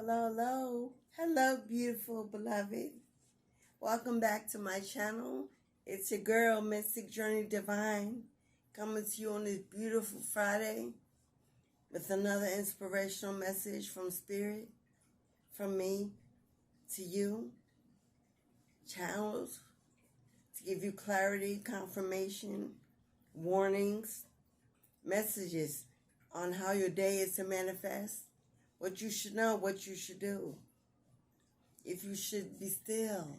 Hello, hello. Hello, beautiful beloved. Welcome back to my channel. It's your girl, Mystic Journey Divine, coming to you on this beautiful Friday with another inspirational message from Spirit, from me to you. Channels to give you clarity, confirmation, warnings, messages on how your day is to manifest, what you should know, what you should do, if you should be still,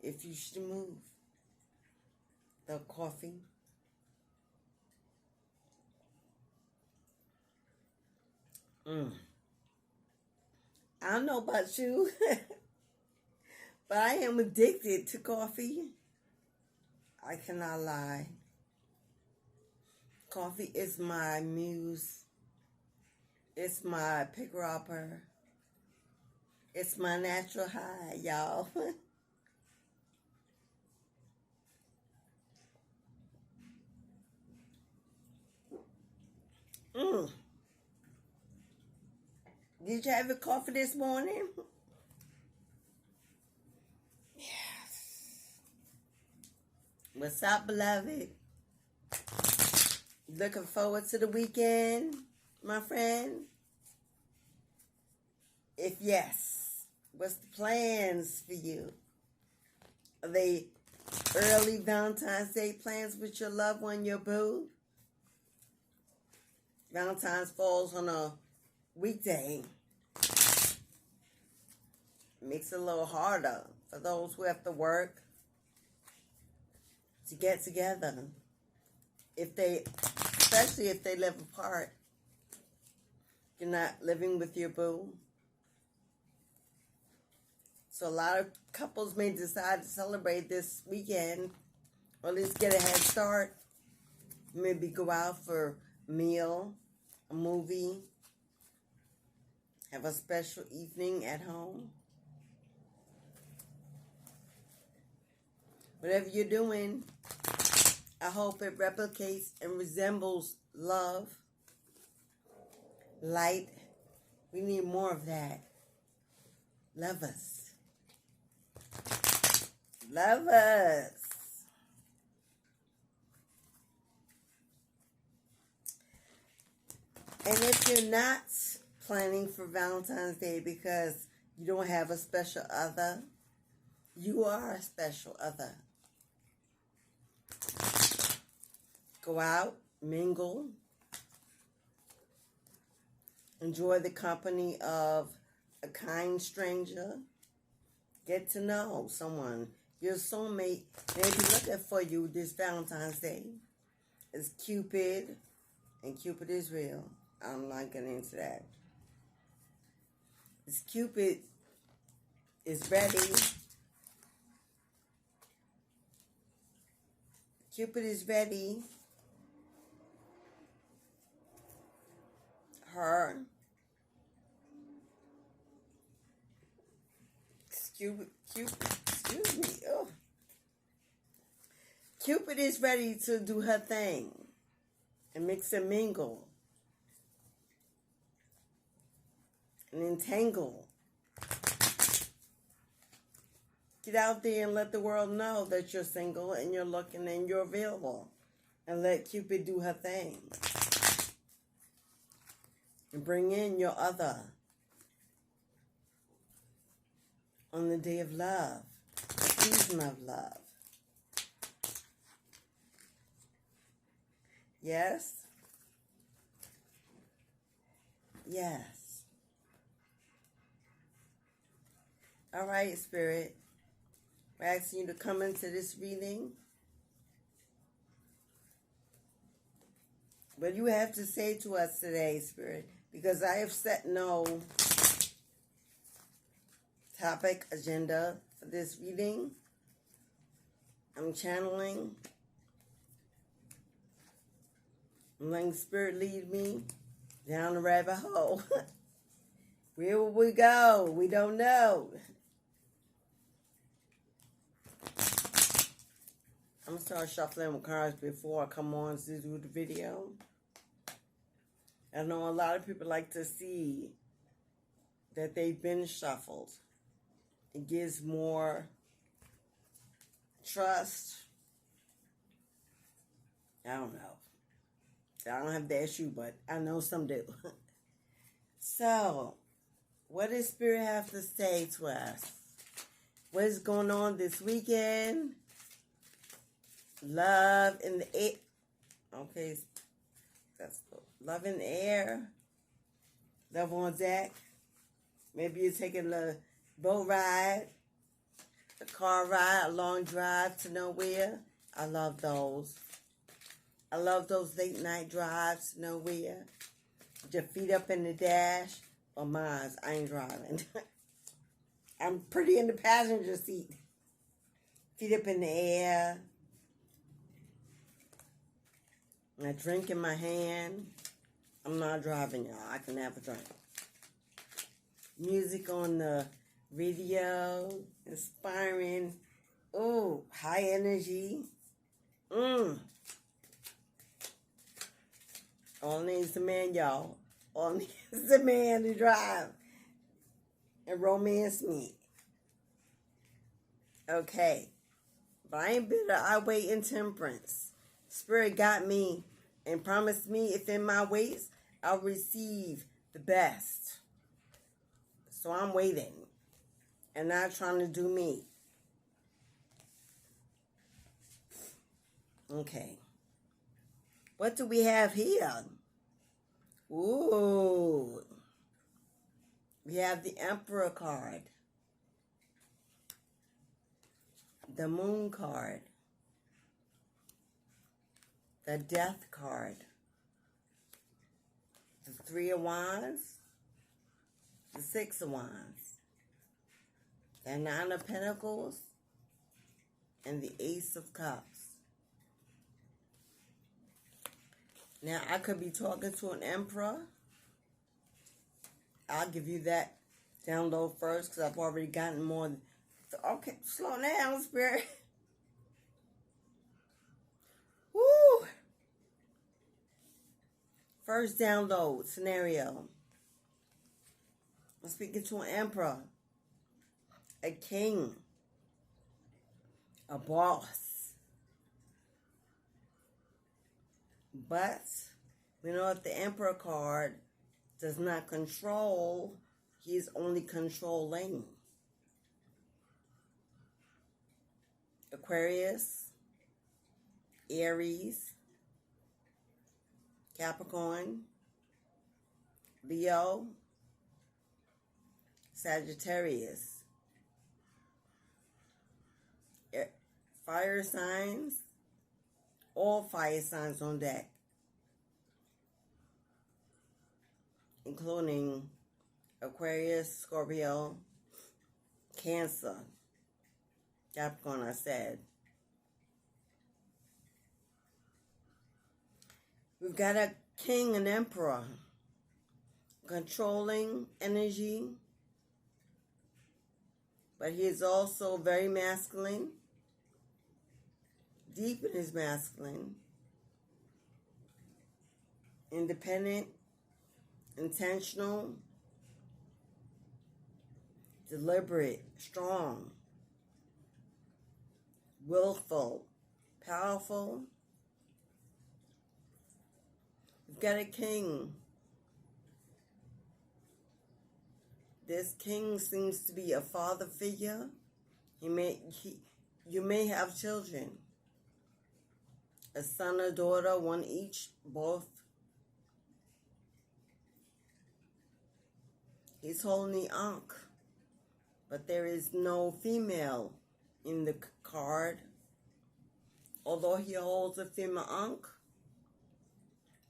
if you should move. The coffee. I don't know about you, but I am addicted to coffee. I cannot lie. Coffee is my muse. It's my picker-upper. It's my natural high, y'all. Did you have your coffee this morning? Yes. What's up, beloved? Looking forward to the weekend, my friend? If yes, what's the plans for you? Are they early Valentine's Day plans with your loved one, your boo? Valentine's falls on a weekday. Makes it a little harder for those who have to work to get together. Especially if they live apart. You're not living with your boo. So a lot of couples may decide to celebrate this weekend, or at least get a head start. Maybe go out for a meal, a movie, have a special evening at home. Whatever you're doing, I hope it replicates and resembles love, light. We need more of that. Love us. Love us. And if you're not planning for Valentine's Day because you don't have a special other, you are a special other. Go out, mingle, enjoy the company of a kind stranger, get to know someone. Your soulmate may be looking for you this Valentine's Day. It's Cupid, and Cupid is real. I'm not getting into that. It's Cupid is ready. Cupid is ready. Excuse me. Oh. Cupid is ready to do her thing and mix and mingle and entangle. Get out there and let the world know that you're single and you're looking and you're available. And let Cupid do her thing. And bring in your other on the day of love, the season of love. Yes? Yes. All right, Spirit. We're asking you to come into this reading. What do you have to say to us today, Spirit? Because I have set no topic, agenda for this reading. I'm channeling. I'm letting Spirit lead me down the rabbit hole. Where will we go? We don't know. I'm going to start shuffling with cards before I come on to do the video. I know a lot of people like to see that they've been shuffled. It gives more trust. I don't know. I don't have the issue, but I know some do. So, what does Spirit have to say to us? What is going on this weekend? Love in the air. Okay, that's love in the air. Love on deck. Maybe you're taking a boat ride, a car ride, a long drive to nowhere. I love those. I love those late night drives to nowhere. With your feet up in the dash. Or mine, I ain't driving. I'm pretty in the passenger seat. Feet up in the air. And a drink in my hand. I'm not driving, y'all. I can have a drink. Music on the radio. Inspiring. Ooh, high energy. All needs a man, y'all. All needs a man to drive and romance me. Okay. But I ain't bitter. I wait in temperance. Spirit got me and promised me if in my ways, I'll receive the best. So I'm waiting and not trying to do me. Okay. What do we have here? Ooh. We have the Emperor card. The Moon card. The Death card. The Three of Wands. The Six of Wands. The Nine of Pentacles. And the Ace of Cups. Now, I could be talking to an emperor. I'll give you that download first because I've already gotten more. Okay, slow down, Spirit. Woo! First download scenario. I'm speaking to an emperor, a king, a boss. But we know that the Emperor card does not control, he's only controlling. Aquarius, Aries, Capricorn, Leo, Sagittarius. Fire signs, all fire signs on deck, including Aquarius, Scorpio, Cancer, Capricorn, I said. We've got a king and emperor, controlling energy, but he is also very masculine, deep in his masculine, independent, intentional, deliberate, strong, willful, powerful. We've got a king. This king seems to be a father figure. You may have children. A son or daughter, one each, both. He's holding the Ankh, but there is no female in the card. Although he holds a female Ankh,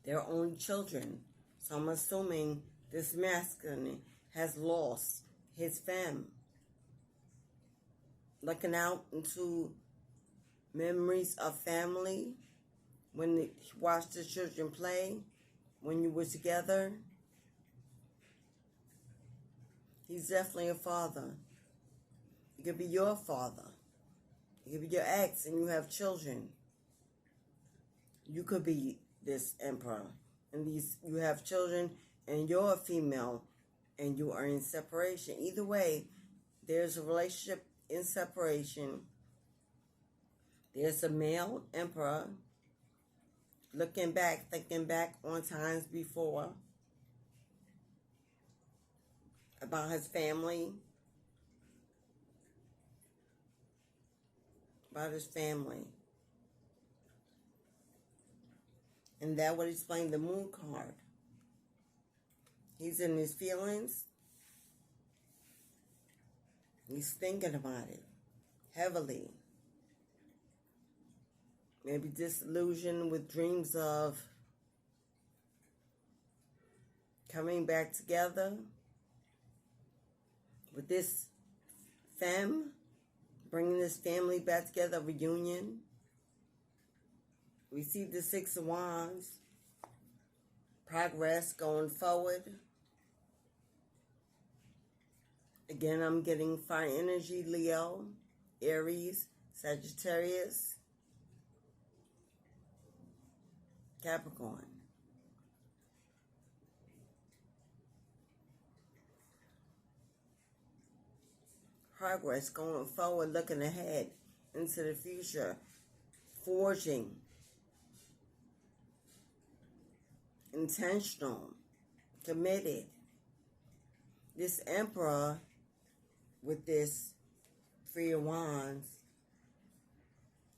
they're only children. So I'm assuming this masculine has lost his femme. Looking out into memories of family, when you watched the children play, when you were together. He's definitely a father. It could be your father. It could be your ex and you have children. You could be this emperor. And you have children and you're a female and you are in separation. Either way, there's a relationship in separation. There's a male emperor looking back, thinking back on times before about his family, And that would explain the moon card. He's in his feelings. He's thinking about it heavily. Maybe disillusioned with dreams of coming back together with this femme, bringing this family back together, a reunion. We see the Six of Wands, progress going forward. Again, I'm getting fire energy, Leo, Aries, Sagittarius, Capricorn. Progress going forward, looking ahead into the future, forging, intentional, committed. This Emperor with this Three of Wands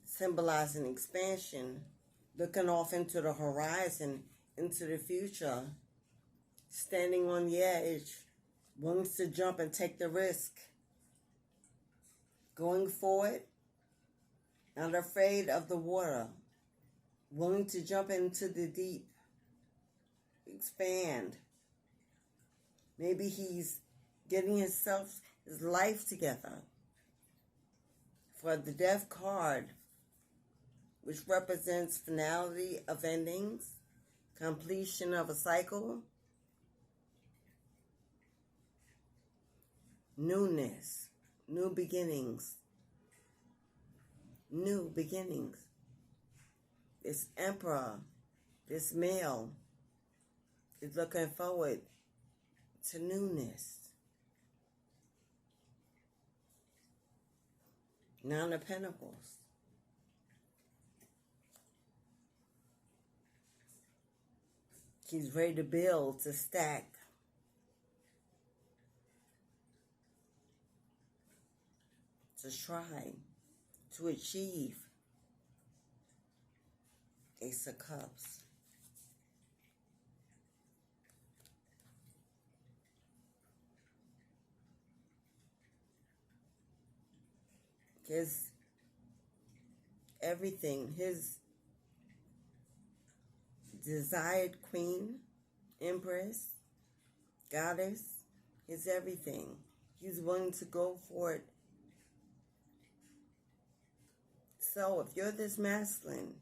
symbolizing expansion, looking off into the horizon, into the future, standing on the edge, willing to jump and take the risk, going forward, not afraid of the water, willing to jump into the deep, expand. Maybe he's getting his life together. For the Death card, which represents finality of endings, completion of a cycle, newness, new beginnings. This Emperor, this male, is looking forward to newness. Nine of Pentacles. He's ready to build, to stack. To try, to achieve. Ace of Cups. His everything, his desired queen, empress, goddess, his everything. He's willing to go for it. So if you're this masculine,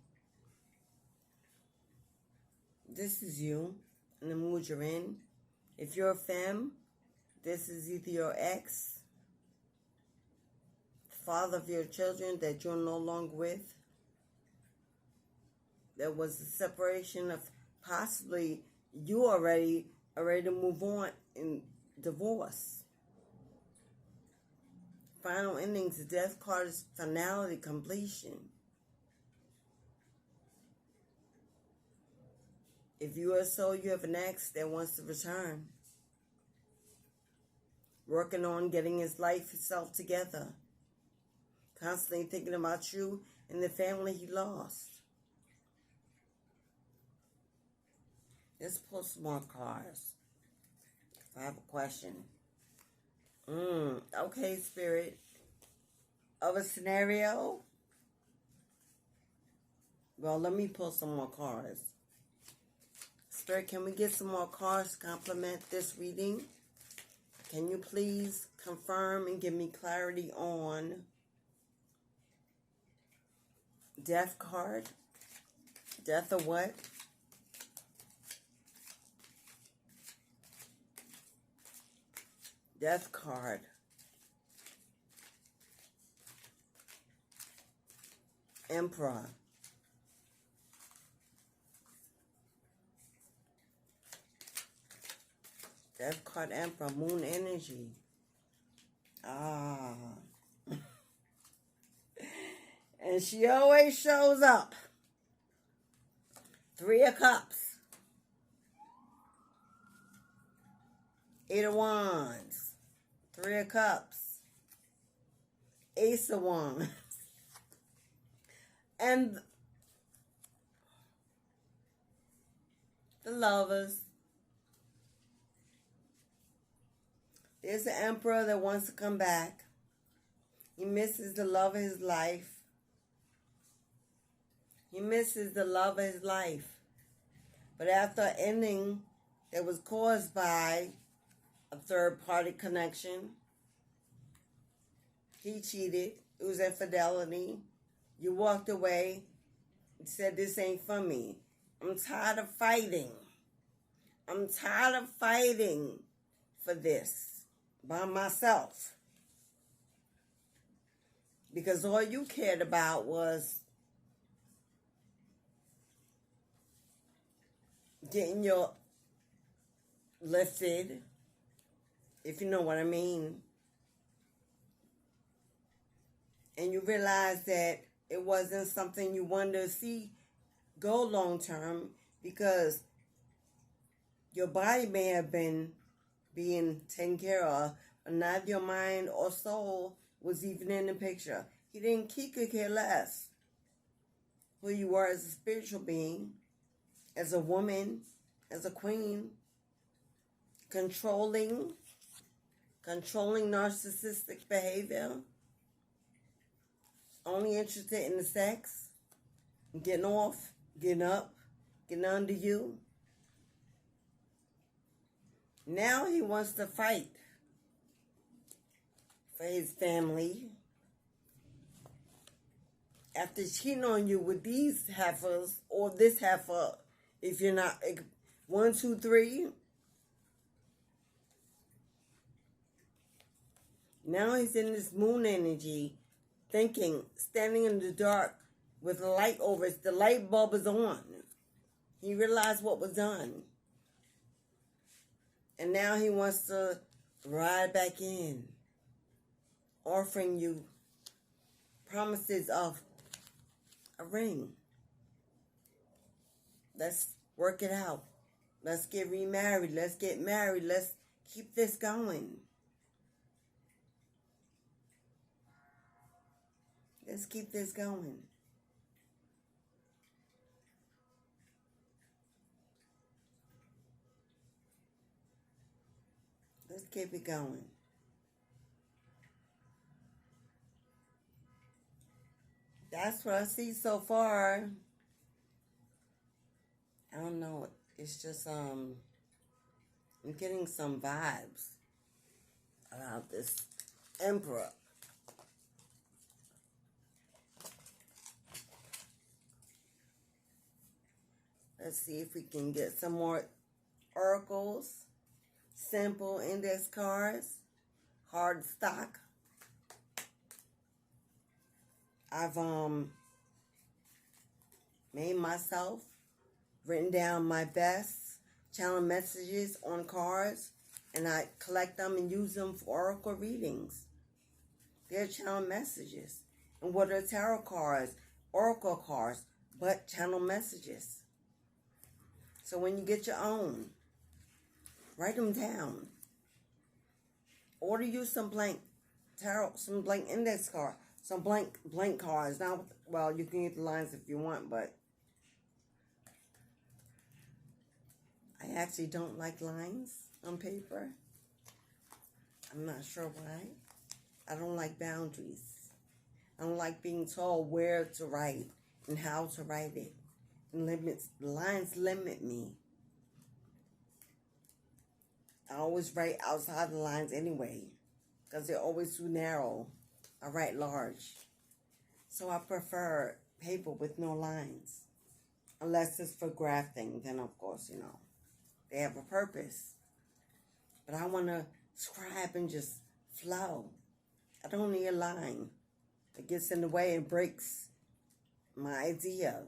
this is you in the mood you're in. If you're a femme, this is either your ex, father of your children that you're no longer with. There was a separation of possibly you already ready to move on in divorce. Final endings, the Death card is finality, completion. If you are so, you have an ex that wants to return. Working on getting his life itself together. Constantly thinking about you and the family he lost. Let's pull some more cards. I have a question. Okay, Spirit. Of a scenario? Well, let me pull some more cards. Spirit, can we get some more cards to complement this reading? Can you please confirm and give me clarity on Death card? Death of what? Death card. Emperor. Death card Emperor, moon energy. Ah. And she always shows up. 3 of Cups. 8 of Wands. 3 of Cups. Ace of Wands. And the Lovers. There's an Emperor that wants to come back. He misses the love of his life. He misses the love of his life. But after an ending that was caused by a third-party connection, he cheated. It was infidelity. You walked away and said, this ain't for me. I'm tired of fighting. I'm tired of fighting for this by myself. Because all you cared about was getting your lifted, if you know what I mean. And you realize that it wasn't something you wanted to see go long term, because your body may have been being taken care of, but not your mind or soul was even in the picture. He could care less who you were as a spiritual being, as a woman, as a queen, controlling narcissistic behavior, only interested in the sex, getting off, getting up, getting under you. Now he wants to fight for his family. After cheating on you with these heifers, or this heifer, if you're not 1, 2, 3. Now he's in this moon energy, thinking, standing in the dark with a light over it. The light bulb is on. He realized what was done. And now he wants to ride back in, offering you promises of a ring. Let's work it out. Let's get remarried. Let's get married. Let's keep this going. Let's keep this going. Let's keep it going. That's what I see so far. I don't know. It's just, I'm getting some vibes about this Emperor. Let's see if we can get some more oracles, simple index cards, hard stock. I've made myself, written down my best channel messages on cards, and I collect them and use them for oracle readings. They're channel messages. And what are tarot cards, oracle cards, but channel messages? So when you get your own, write them down. Order you some blank tarot, some blank index cards, some blank cards. Now, well, you can get the lines if you want, but I actually don't like lines on paper. I'm not sure why. I don't like boundaries. I don't like being told where to write and how to write it. Lines limit me. I always write outside the lines anyway, because they're always too narrow. I write large. So I prefer paper with no lines. Unless it's for grafting, then of course, you know, they have a purpose. But I want to scribe and just flow. I don't need a line. It gets in the way and breaks my idea.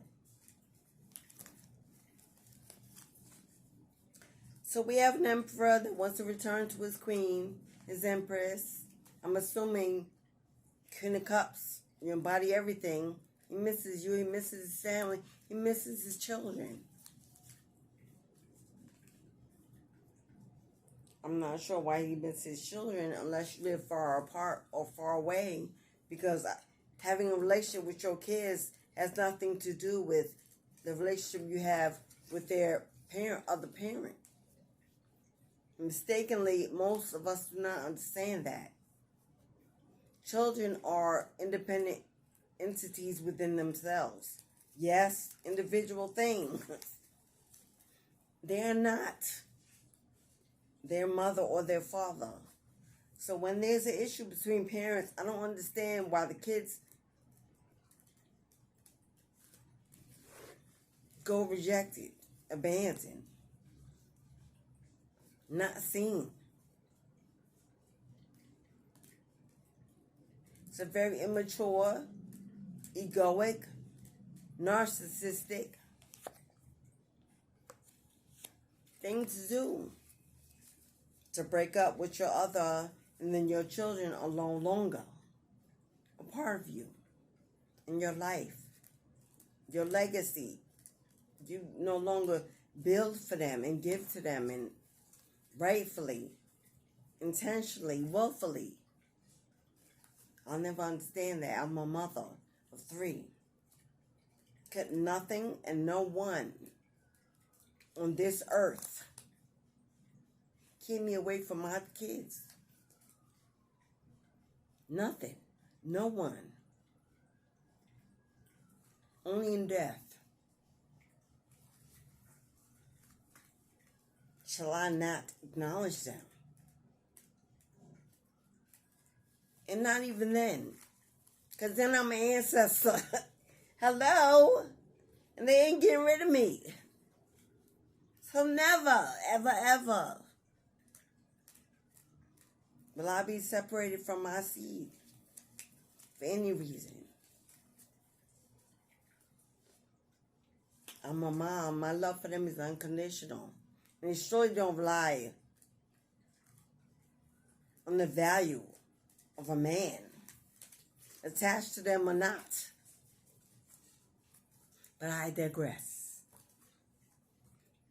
So we have an emperor that wants to return to his queen, his empress. I'm assuming Queen of Cups. You embody everything. He misses you. He misses his family. He misses his children. I'm not sure why he misses his children unless you live far apart or far away, because having a relationship with your kids has nothing to do with the relationship you have with their parent, other parent. Mistakenly, most of us do not understand that. Children are independent entities within themselves. Yes, individual things. They're not their mother or their father. So when there's an issue between parents, I don't understand why the kids go rejected, abandoned, not seen. It's a very immature, egoic, narcissistic thing to do, to break up with your other, and then your children are no longer a part of you in your life, your legacy. You no longer build for them and give to them, and rightfully, intentionally, willfully. I'll never understand that. I'm a mother of 3. Could nothing and no one on this earth keep me away from my kids. Nothing. No one. Only in death. Shall I not acknowledge them? And not even then. Because then I'm an ancestor. Hello? And they ain't getting rid of me. So never, ever, ever will I be separated from my seed for any reason. I'm a mom. My love for them is unconditional. And it surely don't rely on the value of a man attached to them or not. But I digress.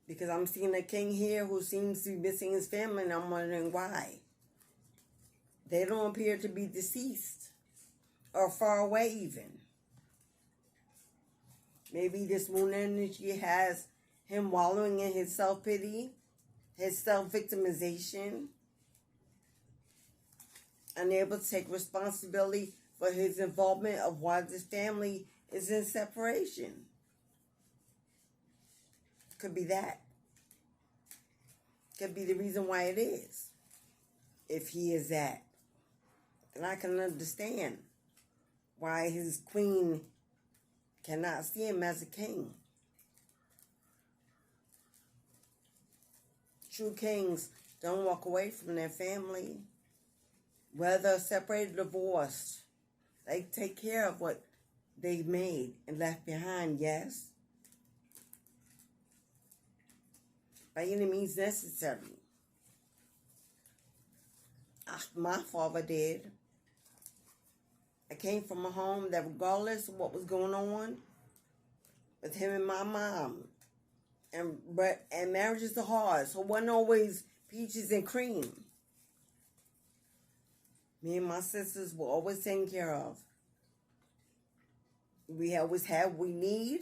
Because I'm seeing a king here who seems to be missing his family, and I'm wondering why. They don't appear to be deceased or far away even. Maybe this moon energy has him wallowing in his self-pity, his self-victimization, unable to take responsibility for his involvement of why this family is in separation. Could be that. Could be the reason why it is. If he is that. And I can understand why his queen cannot see him as a king. True kings don't walk away from their family. Whether separated or divorced, they take care of what they've made and left behind, yes. By any means necessary. My father did. I came from a home that regardless of what was going on with him and my mom, and marriages are hard, so it wasn't always peaches and cream. Me and my sisters were always taken care of. We always had what we need,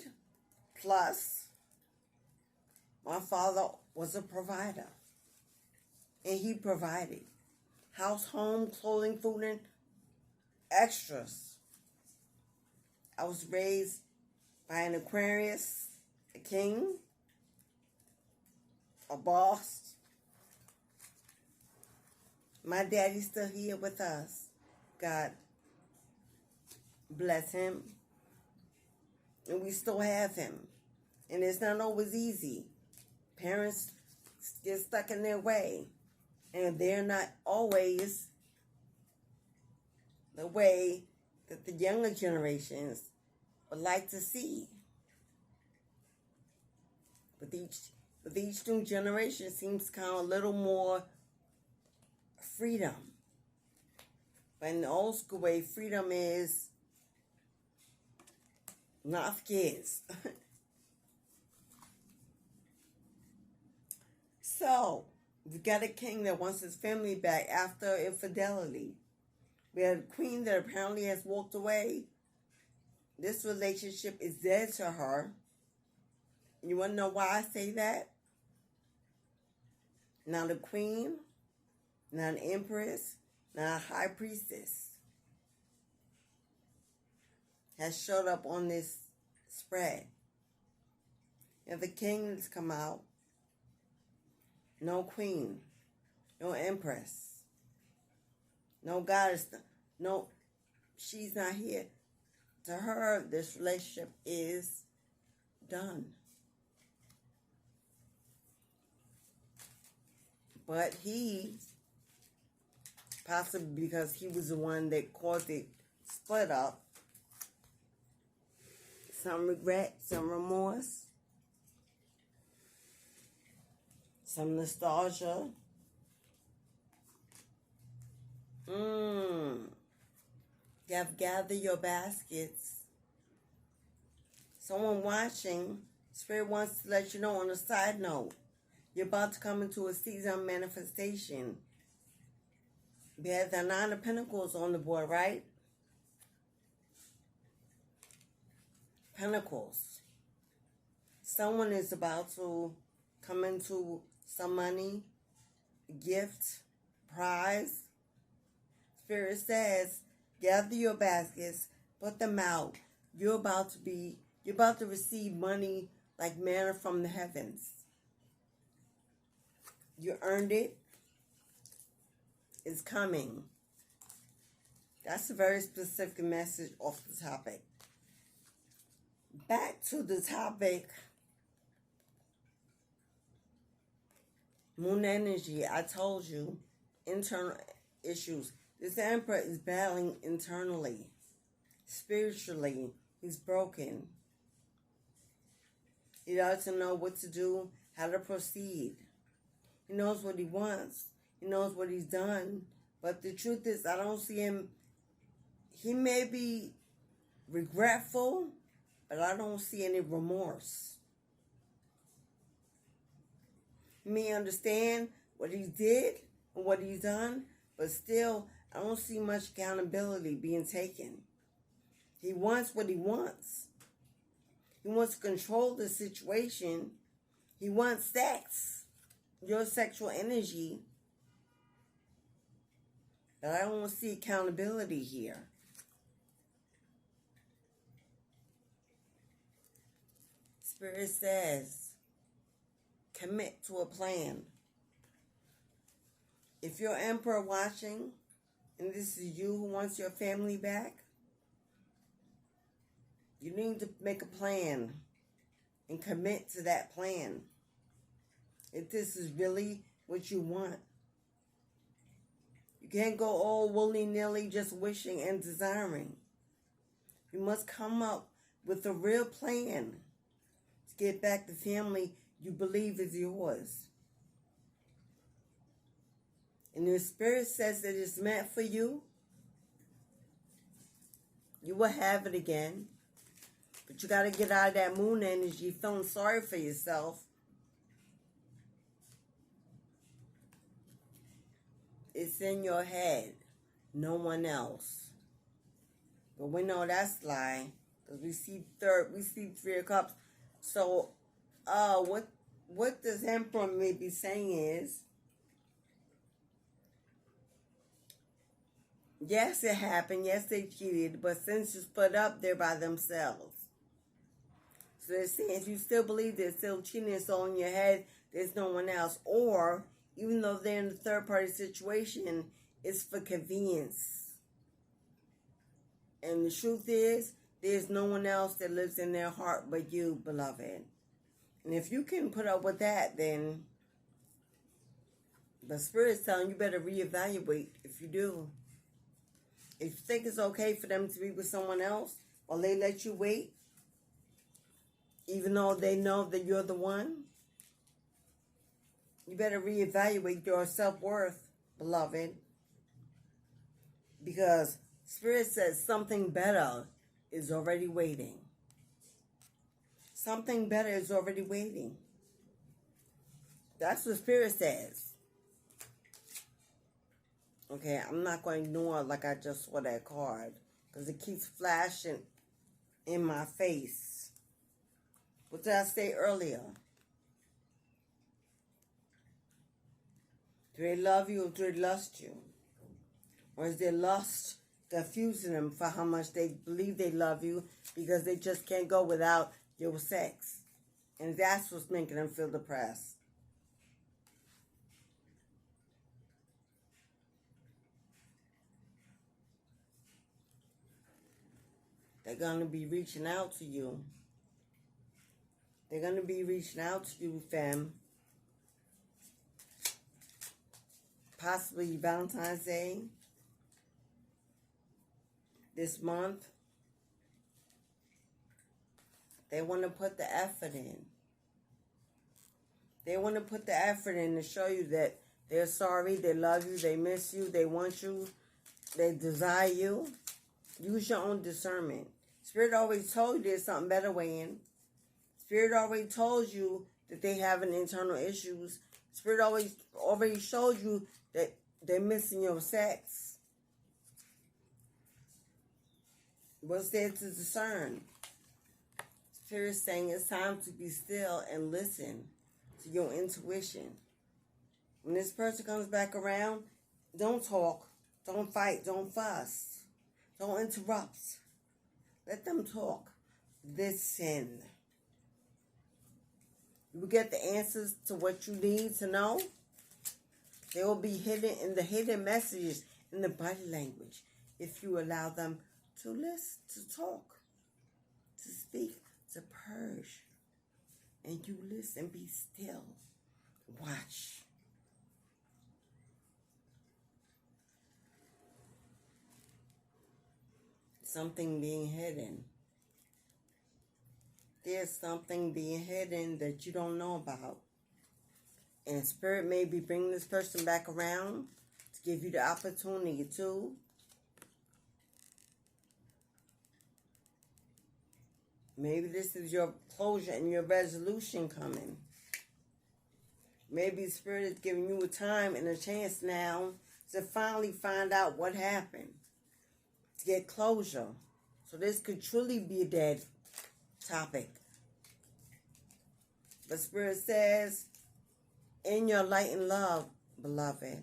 plus my father was a provider, and he provided house, home, clothing, food, and extras. I was raised by an Aquarius, a king, a boss. My daddy's still here with us. God bless him. And we still have him. And it's not always easy. Parents get stuck in their way. And they're not always the way that the younger generations would like to see. With each With each new generation seems to count a little more freedom. But in the old school way, freedom is not for kids. So, we got a king that wants his family back after infidelity. We have a queen that apparently has walked away. This relationship is dead to her. You want to know why I say that? Not a queen, not an empress, not a high priestess has showed up on this spread. If the king has come out, no queen, no empress, no goddess, no, she's not here. To her, this relationship is done. But he, possibly because he was the one that caused it split up, some regret, some remorse, some nostalgia. You have gathered your baskets. Someone watching, Spirit wants to let you know on a side note, you're about to come into a season of manifestation. We have the 9 of Pentacles on the board, right? Pentacles. Someone is about to come into some money, gift, prize. Spirit says, gather your baskets, put them out. You're about to receive money like manna from the heavens. You earned it. It's coming. That's a very specific message off the topic. Back to the topic. Moon energy. I told you. Internal issues. This emperor is battling internally. Spiritually. He's broken. He doesn't know what to do, how to proceed. He knows what he wants. He knows what he's done. But the truth is, I don't see him. He may be regretful, but I don't see any remorse. He may understand what he did and what he's done, but still, I don't see much accountability being taken. He wants what he wants. He wants to control the situation. He wants sex, your sexual energy. But I don't see accountability here. Spirit says, commit to a plan. If you're emperor watching, and this is you who wants your family back, you need to make a plan and commit to that plan. If this is really what you want. You can't go all willy-nilly just wishing and desiring. You must come up with a real plan to get back the family you believe is yours. And the Spirit says that it's meant for you, you will have it again. But you got to get out of that moon energy feeling sorry for yourself. It's in your head, no one else. But we know that's a lie, because we see 3 of Cups. So, what this Emperor may be saying is, yes, it happened. Yes, they cheated, but since you split up, they're by themselves. So they're saying, if you still believe they're still cheating, it's all in your head, there's no one else. Or, even though they're in a third-party situation, it's for convenience. And the truth is, there's no one else that lives in their heart but you, beloved. And if you can put up with that, then the Spirit's telling you better reevaluate if you do. If you think it's okay for them to be with someone else, or they let you wait, even though they know that you're the one, You better reevaluate your self-worth, beloved. Because Spirit says something better is already waiting. Something better is already waiting. That's what Spirit says. Okay, I'm not going to ignore like I just saw that card. Because it keeps flashing in my face. What did I say earlier? Do they love you or do they lust you? Or is their lust confusing them for how much they believe they love you because they just can't go without your sex? And that's what's making them feel depressed. They're going to be reaching out to you. They're going to be reaching out to you, fam. Possibly Valentine's Day. This month. They want to put the effort in. They want to put the effort in to show you that they're sorry, they love you, they miss you, they want you, they desire you. Use your own discernment. Spirit always told you there's something better waiting. Spirit already told you that they having internal issues. Spirit already showed you that they're missing your sex. What's there to discern? Spirit saying it's time to be still and listen to your intuition. When this person comes back around, don't talk, don't fight, don't fuss, don't interrupt. Let them talk. Listen. You will get the answers to what you need to know. They will be hidden in the hidden messages in the body language if you allow them to listen, to talk, to speak, to purge. And you listen, be still. Watch. Something being hidden. There's something being hidden that you don't know about. And Spirit may be bringing this person back around to give you the opportunity to. Maybe this is your closure and your resolution coming. Maybe Spirit is giving you a time and a chance now to finally find out what happened. To get closure. So this could truly be a dead topic. But Spirit says, in your light and love, beloved.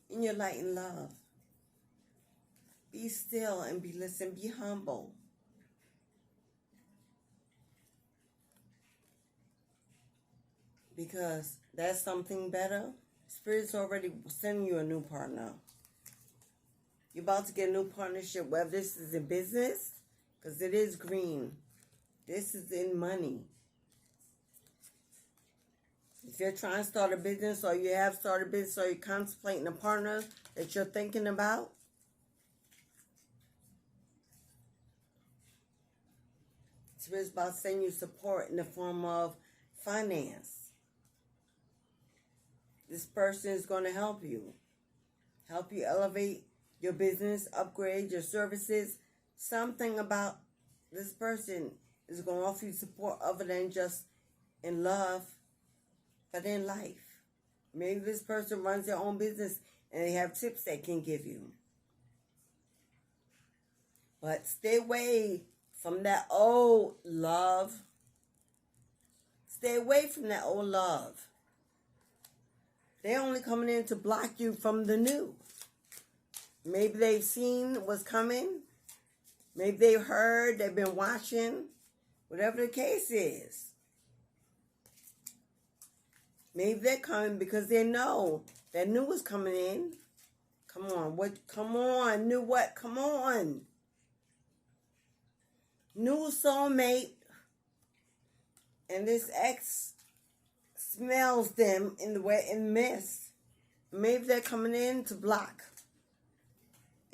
In your light and love. Be still and listen. Be humble. Because that's something better. Spirit's already sending you a new partner. You're about to get a new partnership, whether this is in business, because it is green. This is in money. If you're trying to start a business, or you have started a business, or you're contemplating a partner that you're thinking about, Spirit's about to send you support in the form of finance. This person is going to help you elevate your business, upgrade your services. Something about this person is going to offer you support other than just in love, but in life. Maybe this person runs their own business and they have tips they can give you. But stay away from that old love. Stay away from that old love. They're only coming in to block you from the new. Maybe they've seen what's coming. Maybe they've heard, they've been watching. Whatever the case is. Maybe they're coming because they know that new is coming in. Come on. What? Come on. New what? Come on. New soulmate. And this ex smells them in the wet and mist. Maybe they're coming in to block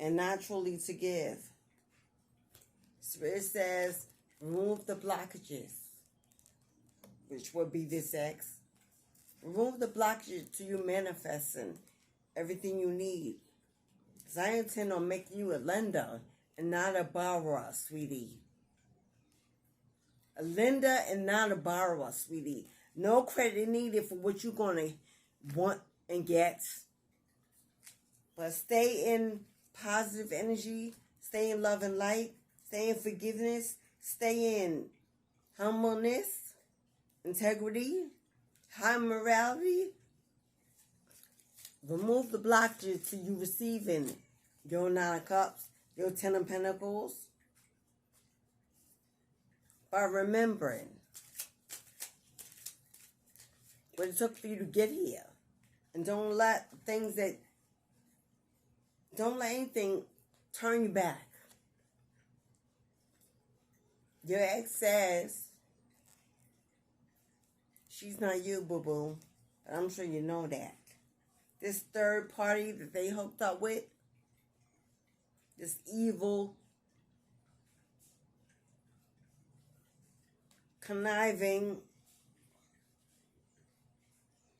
and not truly to give. Spirit says, remove the blockages, which would be this ex. Remove the blockages to you manifesting everything you need. Because I intend on making you a lender and not a borrower, sweetie. A lender and not a borrower, sweetie. No credit needed for what you're going to want and get. But stay in positive energy. Stay in love and light. Stay in forgiveness. Stay in humbleness, integrity, high morality. Remove the blockages to you receiving your 9 of Cups, your 10 of Pentacles. By remembering what it took for you to get here. And don't let anything turn you back. Your ex says she's not you, boo-boo. But I'm sure you know that. This third party that they hooked up with, this evil, conniving,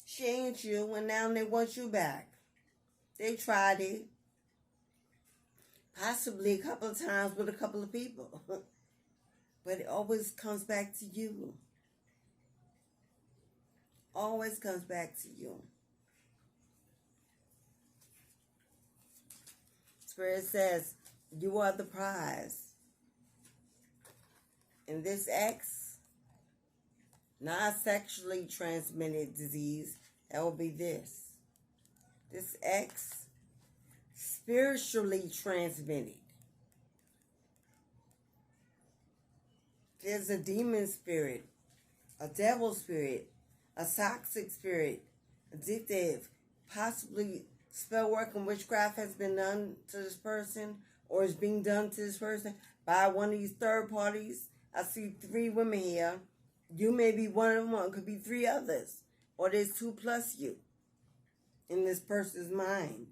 she ain't you, and now they want you back. They tried it. Possibly a couple of times with a couple of people. But it always comes back to you. Always comes back to you. Spirit says, you are the prize. And this ex, not sexually transmitted disease, that will be this. This ex, spiritually transmitted. There's a demon spirit, a devil spirit, a toxic spirit, addictive, possibly spell work and witchcraft has been done to this person or is being done to this person by one of these third parties. I see 3 women here. You may be one of them, or it could be 3 others. Or there's 2 plus you in this person's mind.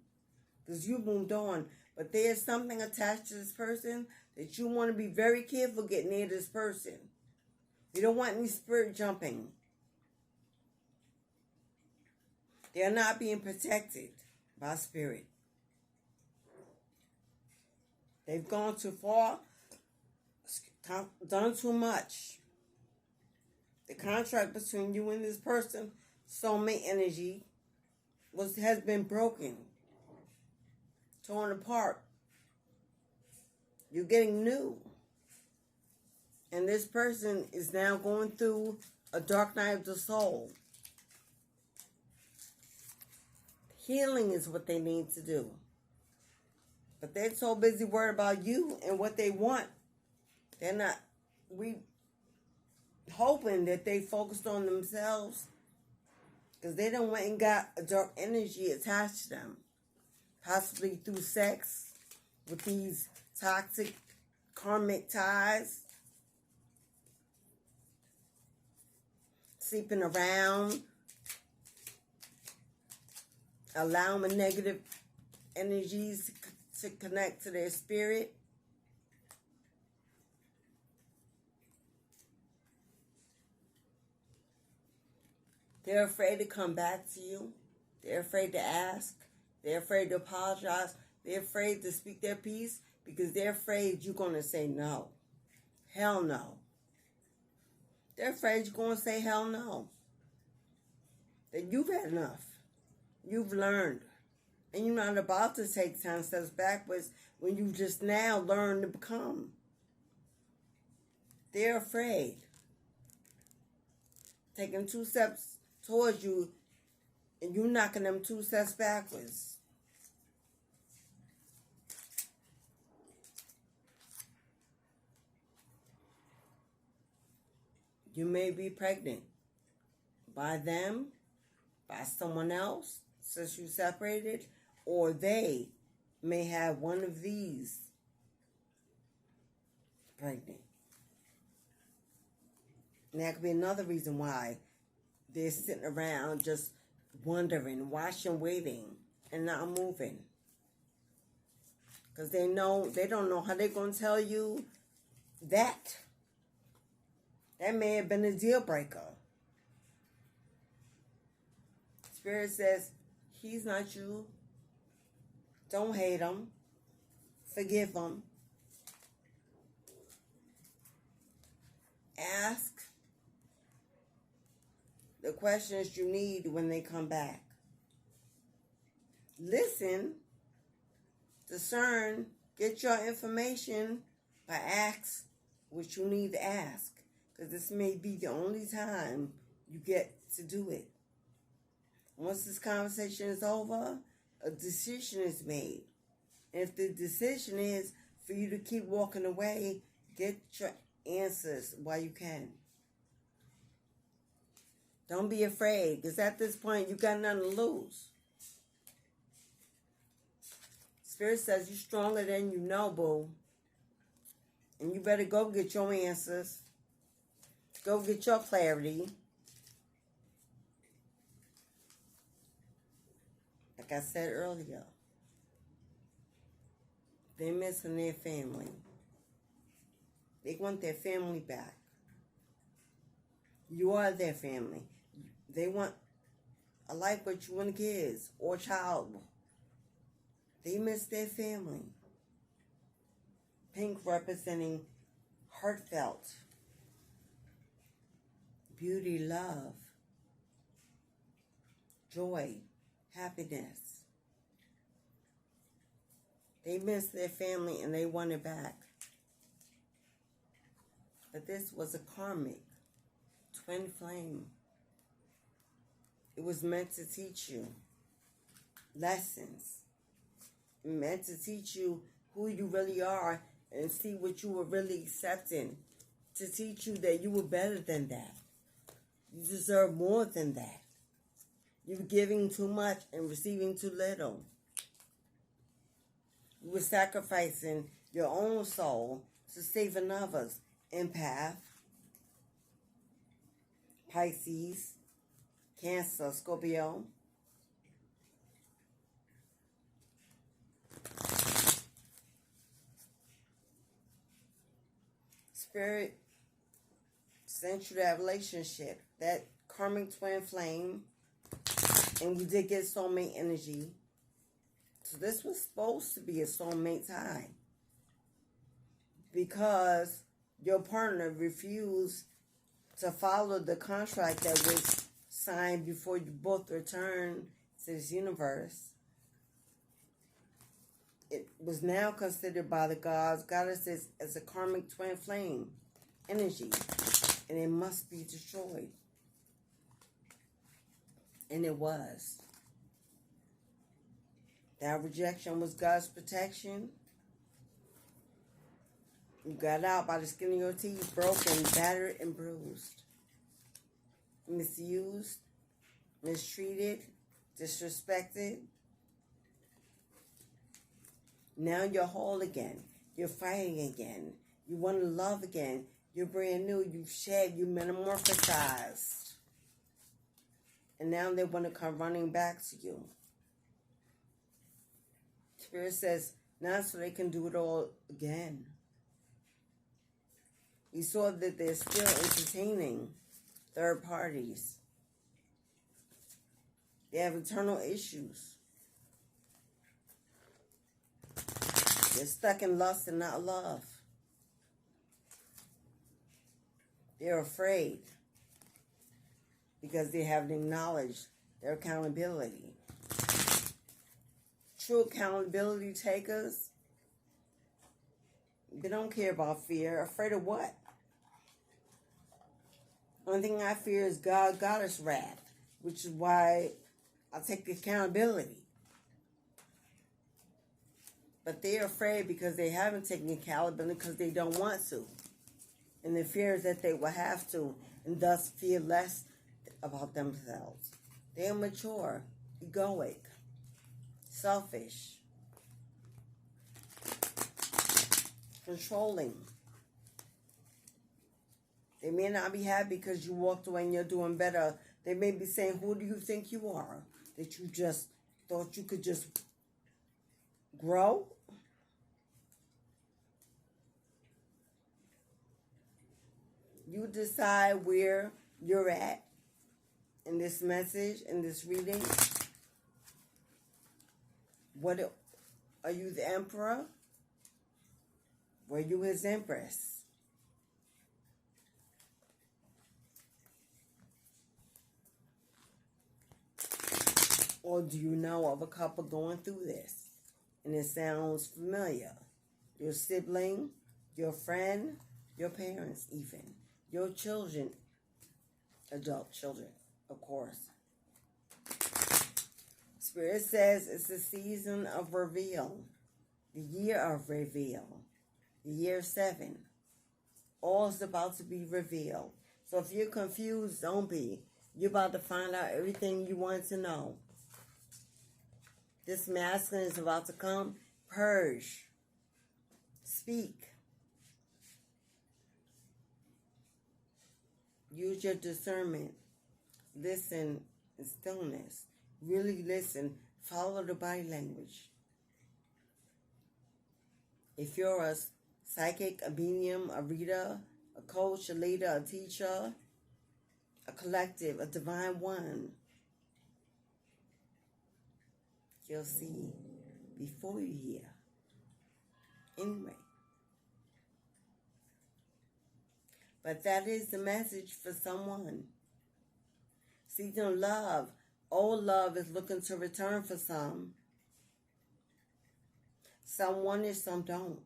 Because you moved on. But there's something attached to this person that you want to be very careful getting near this person. You don't want any spirit jumping. They're not being protected by spirit. They've gone too far, done too much. The contract between you and this person, soulmate energy, has been broken, torn apart. You're getting new. And this person is now going through a dark night of the soul. Healing is what they need to do. But they're so busy worried about you and what they want. They're not, hoping that they focused on themselves. Because they don't went and got a dark energy attached to them. Possibly through sex with these toxic karmic ties. Sleeping around. Allowing negative energies to connect to their spirit. They're afraid to come back to you. They're afraid to ask. They're afraid to apologize. They're afraid to speak their piece because they're afraid you're going to say no. Hell no. They're afraid you're going to say hell no. That you've had enough. You've learned. And you're not about to take 10 steps backwards when you just now learn to become. They're afraid. Taking 2 steps towards you and you knocking them 2 steps backwards. You may be pregnant by them, by someone else, since you separated, or they may have one of these pregnant. And that could be another reason why they're sitting around just wondering, watching, waiting, and not moving. Because they don't know how they're going to tell you that. That may have been a deal breaker. Spirit says, he's not you. Don't hate him. Forgive him. Ask the questions you need when they come back. Listen, discern, get your information, but ask what you need to ask. Because this may be the only time you get to do it. Once this conversation is over, a decision is made. And if the decision is for you to keep walking away, get your answers while you can. Don't be afraid, because at this point, you got nothing to lose. Spirit says you're stronger than you know, boo. And you better go get your answers. Go get your clarity. Like I said earlier, they're missing their family. They want their family back. You are their family. They want a life with you and kids or child. They miss their family. Pink representing heartfelt, beauty, love, joy, happiness. They miss their family and they want it back. But this was a karmic twin flame. It was meant to teach you lessons. Meant to teach you who you really are and see what you were really accepting. To teach you that you were better than that. You deserve more than that. You were giving too much and receiving too little. You were sacrificing your own soul to save another's. Empath, Pisces, Cancer, Scorpio. Spirit sent you that relationship, that karmic twin flame, and you did get soulmate energy. So this was supposed to be a soulmate time. Because your partner refused to follow the contract that was signed before you both returned to this universe. It was now considered by the gods, goddesses, as a karmic twin flame energy. And it must be destroyed. And it was. That rejection was God's protection. You got out by the skin of your teeth, broken, battered, and bruised. Misused, mistreated, disrespected. Now you're whole again. You're fighting again. You want to love again. You're brand new. You've shed. You metamorphosized. And now they want to come running back to you. Spirit says, not so they can do it all again. You saw that they're still entertaining third parties. They have internal issues. They're stuck in lust and not love. They're afraid because they haven't acknowledged their accountability. True accountability takers, they don't care about fear. Afraid of what? Only thing I fear is goddess wrath, which is why I take accountability. But they're afraid because they haven't taken accountability because they don't want to. And the fear is that they will have to, and thus feel less about themselves. They're immature, egoic, selfish, controlling. They may not be happy because you walked away and you're doing better. They may be saying, who do you think you are? That you just thought you could just grow? You decide where you're at. in this message, in this reading? Are you the emperor? Were you his empress? Or do you know of a couple going through this? And it sounds familiar. Your sibling, your friend, your parents even. Your children, adult children, of course. Spirit says it's the season of reveal. The year of reveal. The year 7. All is about to be revealed. So if you're confused, don't be. You're about to find out everything you want to know. This masculine is about to come. Purge. Speak. Use your discernment. Listen in stillness. Really listen. Follow the body language. If you're a psychic, a medium, a reader, a coach, a leader, a teacher, a collective, a divine one, you'll see before you hear. Anyway. But that is the message for someone. Season of love. Old love is looking to return for some. Some want it, some don't.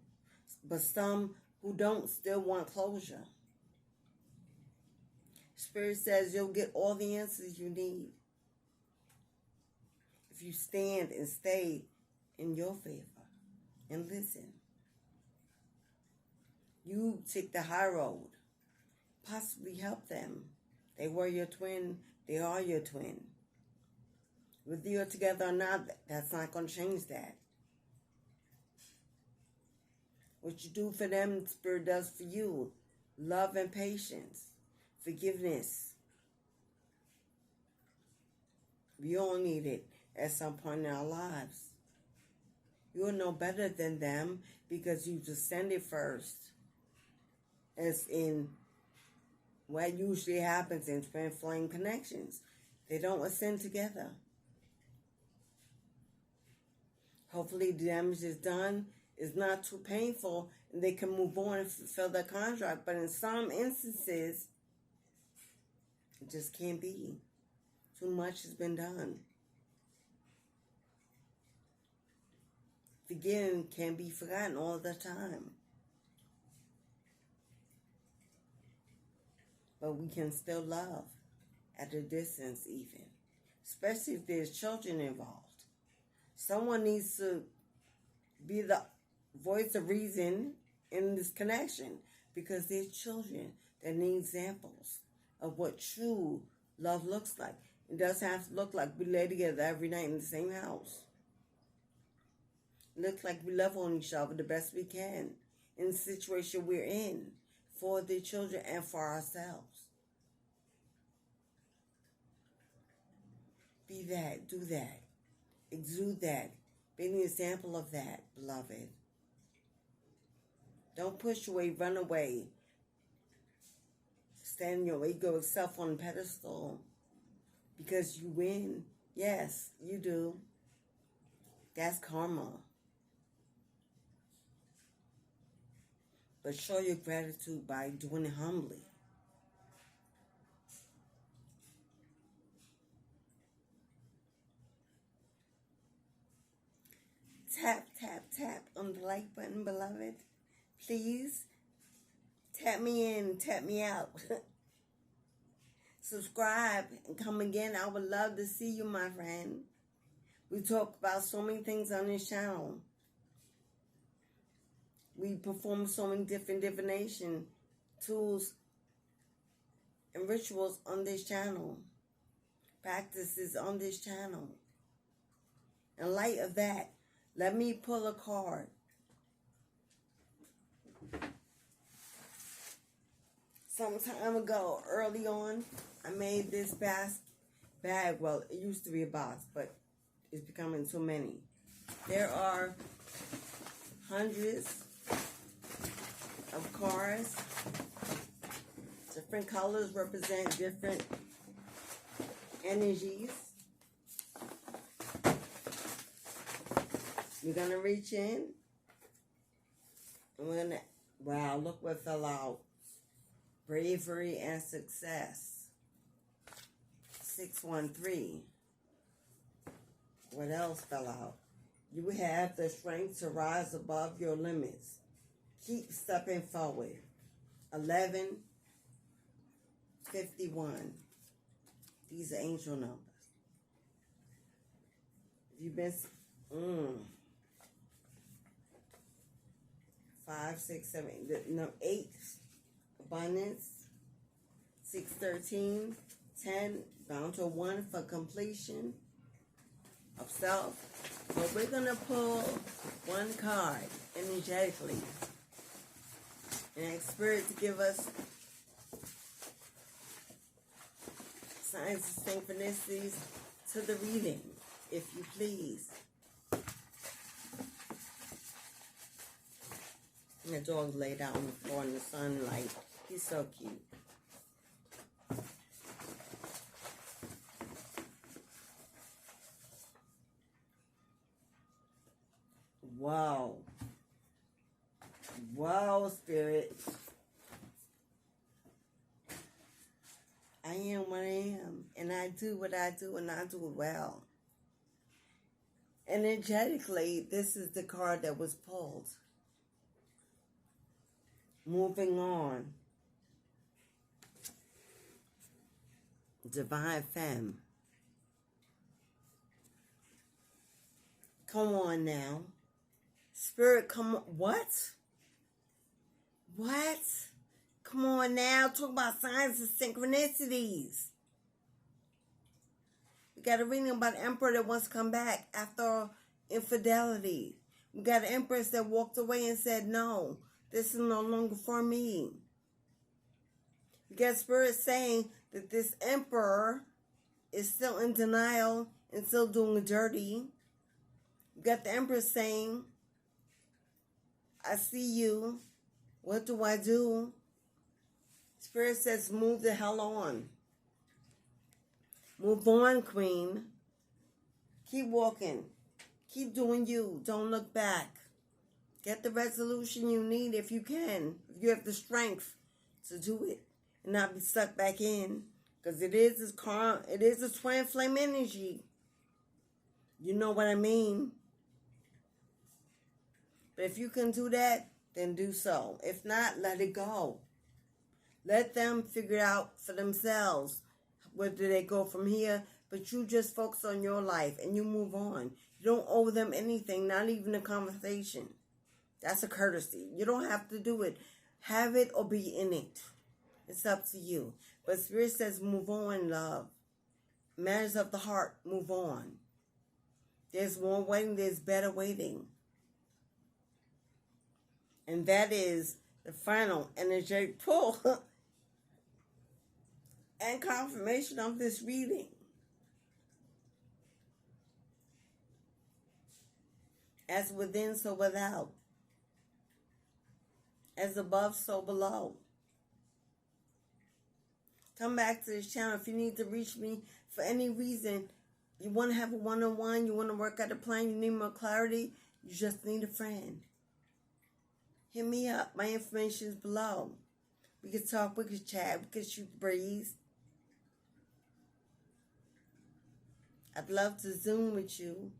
But some who don't still want closure. Spirit says you'll get all the answers you need if you stand and stay in your favor and listen. You take the high road. Possibly help them. They were your twin. They are your twin. Whether you're together or not, that's not going to change that. What you do for them, Spirit does for you. Love and patience. Forgiveness. We all need it at some point in our lives. You're no better than them because you descended first. As in what usually happens in twin flame connections. They don't ascend together. Hopefully the damage is done. It's not too painful and they can move on and fulfill their contract. But in some instances, it just can't be. Too much has been done. Forgetting can be forgotten all the time. But we can still love at a distance even. Especially if there's children involved. Someone needs to be the voice of reason in this connection. Because there's children that need examples of what true love looks like. It doesn't have to look like we lay together every night in the same house. It looks like we love on each other the best we can in the situation we're in for the children and for ourselves. Be that, do that, exude that, be an example of that, beloved. Don't push away, run away. Stand your egoic self on a pedestal because you win. Yes, you do. That's karma. But show your gratitude by doing it humbly. Tap, tap, tap on the like button, beloved. Please tap me in, tap me out. Subscribe and come again. I would love to see you, my friend. We talk about so many things on this channel. We perform so many different divination tools and rituals on this channel. Practices on this channel. In light of that, let me pull a card. Some time ago, early on, I made this bag. Well, it used to be a box, but it's becoming too many. There are hundreds of cards. Different colors represent different energies. We're going to reach in. And we're going to, wow, look what fell out. Bravery and success. 613. What else fell out? You have the strength to rise above your limits. Keep stepping forward. 1151. These are angel numbers. You've been 5, 6, 7, no, 8, abundance, 6, 13, 10, bound to 1 for completion of self. But we're going to pull one card energetically and ask Spirit to give us signs of synchronicities to the reading, if you please. And the dog laid out on the floor in the sunlight. He's so cute. Wow. Wow, Spirit. I am what I am. And I do what I do, and I do it well. Energetically, this is the card that was pulled. Moving on. Divine Femme. Come on now. Spirit, come on. What? What? Come on now. Talk about signs of synchronicities. We got a reading about an emperor that wants to come back after infidelity. We got an empress that walked away and said, no, this is no longer for me. We got Spirit saying that this emperor is still in denial and still doing dirty. We got the empress saying, I see you. What do I do? Spirit says, move the hell on. Move on, Queen. Keep walking. Keep doing you. Don't look back. Get the resolution you need if you can. If you have the strength to do it and not be stuck back in. Because it is a twin flame energy. You know what I mean? But if you can do that, then do so. If not, let it go. Let them figure it out for themselves. Where do they go from here? But you just focus on your life and you move on. You don't owe them anything, not even a conversation. That's a courtesy. You don't have to do it. Have it or be in it. It's up to you. But Spirit says move on, love. Matters of the heart, move on. There's more waiting, there's better waiting. And that is the final energetic pull and confirmation of this reading. As within, so without. As above, so below. Come back to this channel if you need to reach me for any reason. You want to have a one-on-one, you want to work out a plan, you need more clarity, you just need a friend. Hit me up. My information is below. We can talk, we can chat, we can shoot the breeze. I'd love to Zoom with you.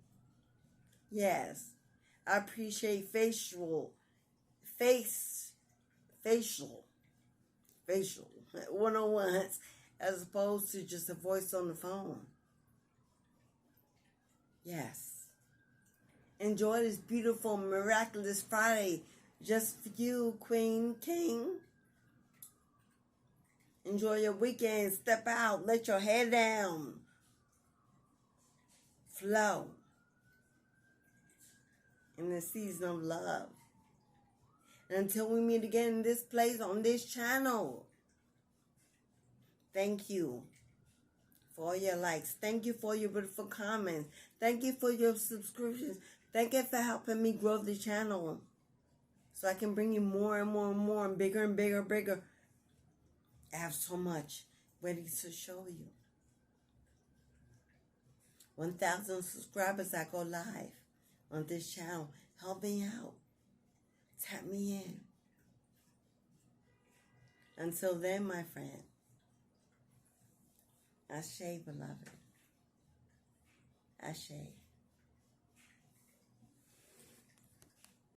Yes. I appreciate facial one-on-ones as opposed to just a voice on the phone. Yes. Enjoy this beautiful, miraculous Friday just for you, Queen, King. Enjoy your weekend. Step out. Let your head down. Flow in the season of love. And until we meet again in this place on this channel, thank you for all your likes. Thank you for your beautiful comments. Thank you for your subscriptions. Thank you for helping me grow the channel so I can bring you more and more and more and bigger and bigger and bigger. I have so much ready to show you. 1,000 subscribers, I go live on this channel. Help me out. Tap me in. Until then, my friend, Ashe, beloved. Ashe.